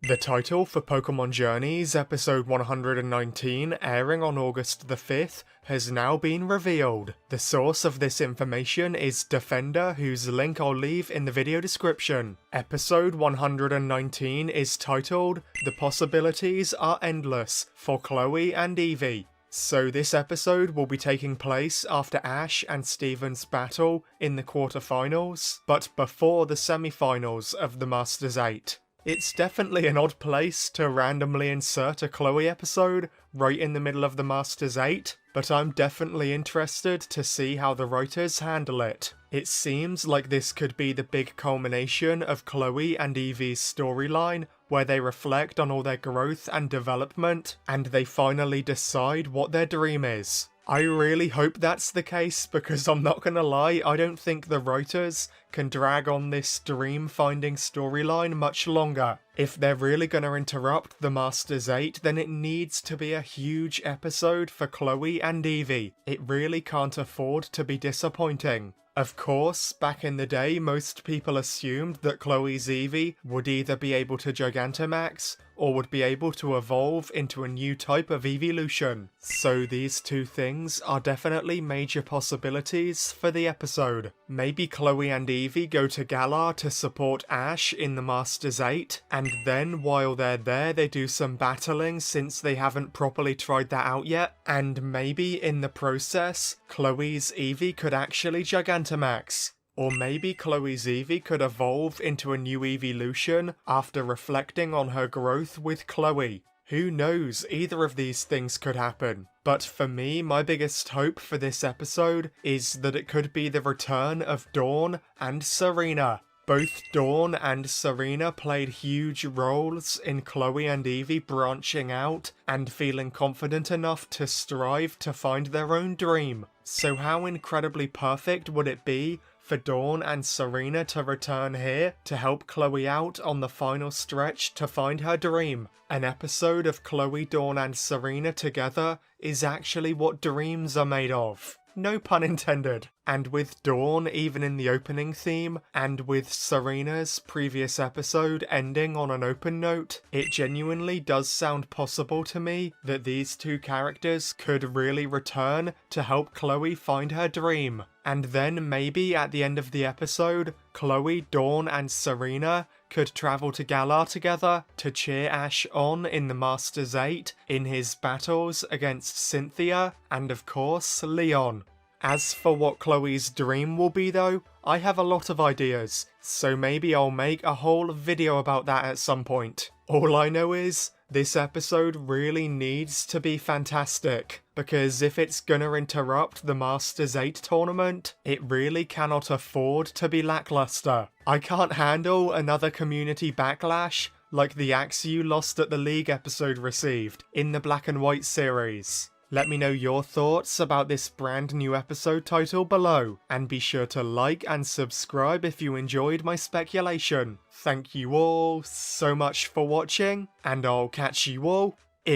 The title for Pokemon Journeys episode 119, airing on August the 5th, has now been revealed. The source of this information is Defender, whose link I'll leave in the video description. Episode 119 is titled, "The Possibilities Are Endless for Chloe and Eevee." So this episode will be taking place after Ash and Steven's battle in the quarterfinals, but before the semi-finals of the Masters 8. It's definitely an odd place to randomly insert a Chloe episode right in the middle of the Masters 8, but I'm definitely interested to see how the writers handle it. It seems like this could be the big culmination of Chloe and Eevee's storyline, where they reflect on all their growth and development, and they finally decide what their dream is. I really hope that's the case, because I'm not gonna lie, I don't think the writers can drag on this dream-finding storyline much longer. If they're really gonna interrupt the Masters 8, then it needs to be a huge episode for Chloe and Eevee. It really can't afford to be disappointing. Of course, back in the day, most people assumed that Chloe's Eevee would either be able to Gigantamax, or would be able to evolve into a new type of Eeveelution. So these two things are definitely major possibilities for the episode. Maybe Chloe and Eevee go to Galar to support Ash in the Masters 8, and then while they're there they do some battling since they haven't properly tried that out yet, and maybe in the process, Chloe's Eevee could actually Gigantamax. Or maybe Chloe's Eevee could evolve into a new Eeveelution after reflecting on her growth with Chloe. Who knows, either of these things could happen. But for me, my biggest hope for this episode is that it could be the return of Dawn and Serena. Both Dawn and Serena played huge roles in Chloe and Eevee branching out and feeling confident enough to strive to find their own dream. So how incredibly perfect would it be for Dawn and Serena to return here to help Chloe out on the final stretch to find her dream? An episode of Chloe, Dawn and Serena together is actually what dreams are made of. No pun intended. And with Dawn even in the opening theme, and with Serena's previous episode ending on an open note, it genuinely does sound possible to me that these two characters could really return to help Chloe find her dream. And then maybe at the end of the episode, Chloe, Dawn and Serena could travel to Galar together to cheer Ash on in the Masters 8 in his battles against Cynthia and of course Leon. As for what Chloe's dream will be though, I have a lot of ideas, so maybe I'll make a whole video about that at some point. All I know is, this episode really needs to be fantastic, because if it's gonna interrupt the Masters 8 tournament, it really cannot afford to be lackluster. I can't handle another community backlash like the Axe You Lost at the League episode received in the Black and White series. Let me know your thoughts about this brand new episode title below, and be sure to like and subscribe if you enjoyed my speculation. Thank you all so much for watching, and I'll catch you all in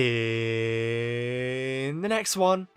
the next one.